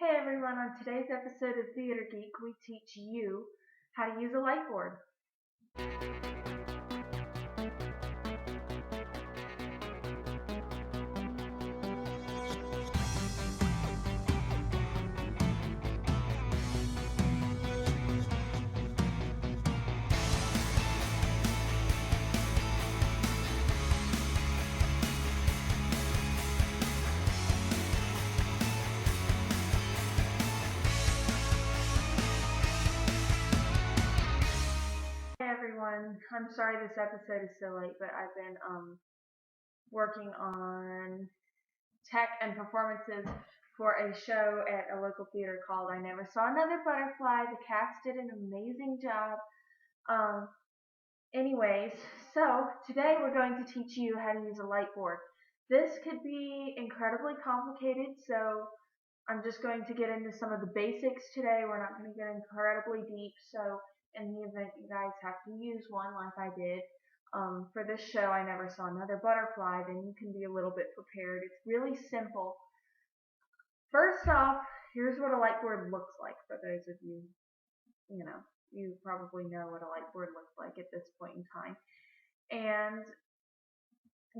Hey everyone, on today's episode of Theater Geek, we teach you how to use a lightboard. Hey everyone, I'm sorry this episode is so late, but I've been working on tech and performances for a show at a local theater called I Never Saw Another Butterfly. The cast did an amazing job. Anyways, so today we're going to teach you how to use a lightboard. This could be incredibly complicated, so I'm just going to get into some of the basics today. We're not going to get incredibly deep, so in the event you guys have to use one like I did for this show, I Never Saw Another Butterfly, then you can be a little bit prepared. It's really simple. First off, here's what a lightboard looks like for those of you, you probably know what a lightboard looks like at this point in time. And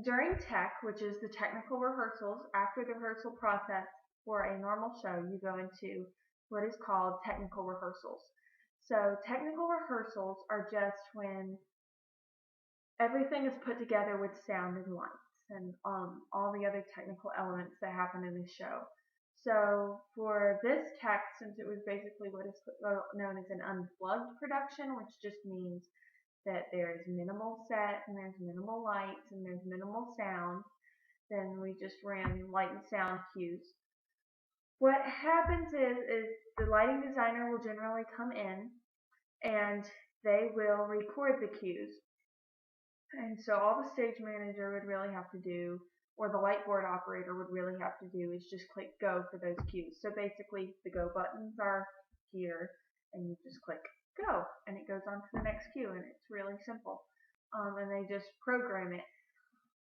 during tech, which is the technical rehearsals, after the rehearsal process for a normal show, you go into what is called technical rehearsals. So technical rehearsals are just when everything is put together with sound and lights and all the other technical elements that happen in the show. So for this tech, since it was basically what is known as an unplugged production, which just means that there is minimal set and there's minimal lights and there's minimal sound, then we just ran light and sound cues. What happens is the lighting designer will generally come in and they will record the cues. And so all the stage manager would really have to do, or the lightboard operator would really have to do, is just click go for those cues. So basically the go buttons are here and you just click go and it goes on to the next cue, and it's really simple. And they just program it.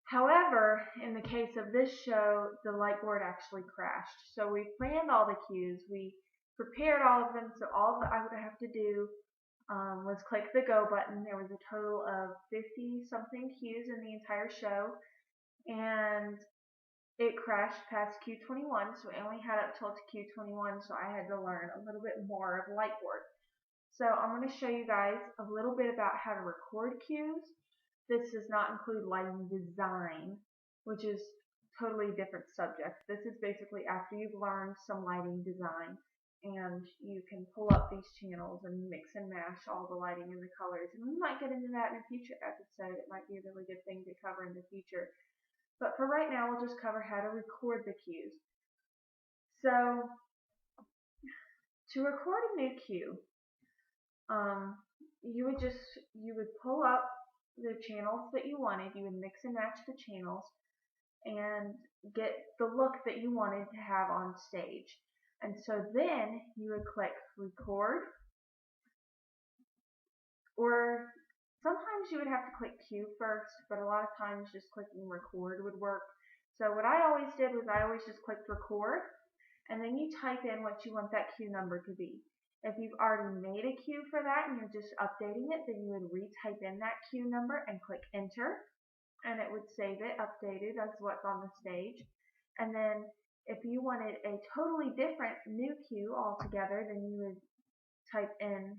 However, in the case of this show, the lightboard actually crashed. So we planned all the cues, we prepared all of them, so all that I would have to do was click the go button. There was a total of 50 something cues in the entire show, and it crashed past Q21, so I only had up till Q21, so I had to learn a little bit more of lightboard. So I'm going to show you guys a little bit about how to record cues. This does not include lighting design, which is totally different subject. This is basically after you've learned some lighting design, and you can pull up these channels and mix and match all the lighting and the colors. And we might get into that in a future episode. It might be a really good thing to cover in the future. But for right now, we'll just cover how to record the cues. So to record a new cue, you would pull up the channels that you wanted. You would mix and match the channels and get the look that you wanted to have on stage. And so then you would click record, or sometimes you would have to click cue first, but a lot of times just clicking record would work. So what I always did was I always just clicked record, and then you type in what you want that cue number to be. If you've already made a cue for that and you're just updating it, then you would retype in that cue number and click enter, and it would save it updated as what's on the stage. And then if you wanted a totally different new cue altogether, then you would type in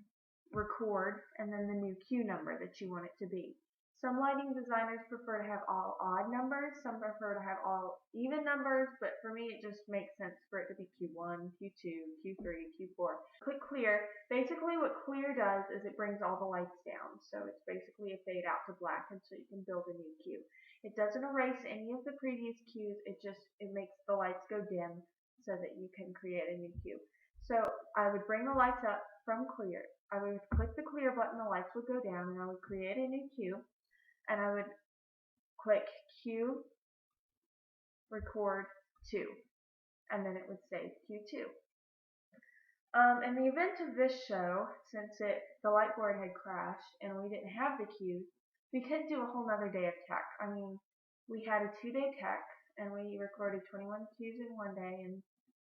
record and then the new cue number that you want it to be. Some lighting designers prefer to have all odd numbers, some prefer to have all even numbers, but for me it just makes sense for it to be Q1, Q2, Q3, Q4. Click clear. Basically what clear does is it brings all the lights down, so it's basically a fade out to black, and so you can build a new cue. It doesn't erase any of the previous cues, it makes the lights go dim so that you can create a new cue. So I would bring the lights up from clear. I would click the clear button, the lights would go down, and I would create a new cue. And I would click cue, record 2, and then it would say Q2. In the event of this show, since the lightboard had crashed and we didn't have the cues, we couldn't do a whole nother day of tech. I mean, we had a 2-day tech, and we recorded 21 cues in one day, and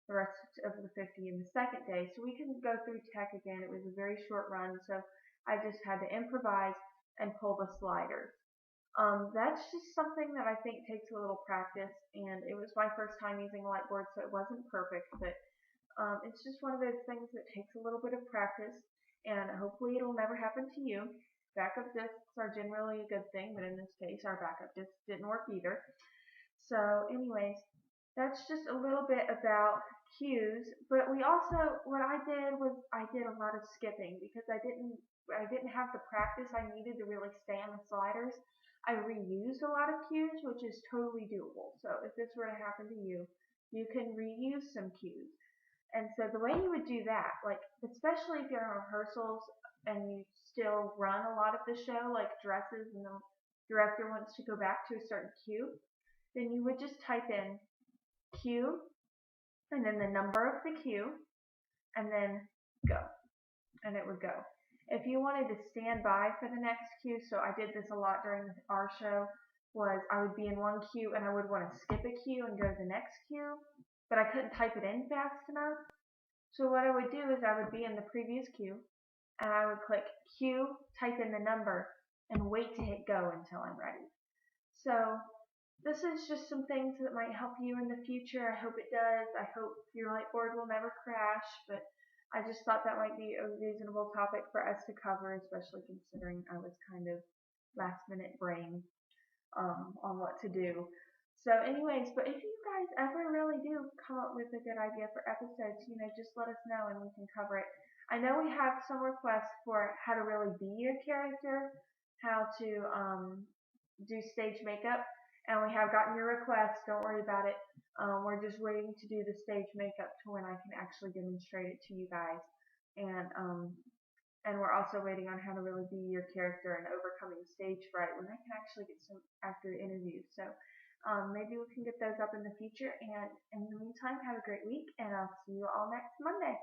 the rest of the 50 in the second day. So we can go through tech again. It was a very short run, so I just had to improvise and pull the sliders. That's just something that I think takes a little practice, and it was my first time using Lightboard, so it wasn't perfect, but it's just one of those things that takes a little bit of practice, and hopefully it'll never happen to you. Backup discs are generally a good thing, but in this case, our backup disc didn't work either. So anyways, that's just a little bit about cues, but we also, what I did was I did a lot of skipping because I didn't have the practice I needed to really stay on the sliders. I reused a lot of cues, which is totally doable. So if this were to happen to you, you can reuse some cues. And so the way you would do that, like especially if you're in rehearsals and you still run a lot of the show, like dresses, and the director wants to go back to a certain cue, then you would just type in cue and then the number of the cue and then go, and it would go. If you wanted to stand by for the next cue, so I did this a lot during our show, was I would be in one cue and I would want to skip a cue and go to the next cue, but I couldn't type it in fast enough. So what I would do is I would be in the previous cue and I would click cue, type in the number, and wait to hit go until I'm ready. So this is just some things that might help you in the future. I hope it does. I hope your Lightboard will never crash, but I just thought that might be a reasonable topic for us to cover, especially considering I was kind of last minute brain on what to do. So anyways, but if you guys ever really do come up with a good idea for episodes, just let us know and we can cover it. I know we have some requests for how to really be your character, how to do stage makeup, and we have gotten your requests. Don't worry about it. We're just waiting to do the stage makeup to when I can actually demonstrate it to you guys. And we're also waiting on how to really be your character and overcoming stage fright when I can actually get some actor interviews. So maybe we can get those up in the future. And in the meantime, have a great week, and I'll see you all next Monday.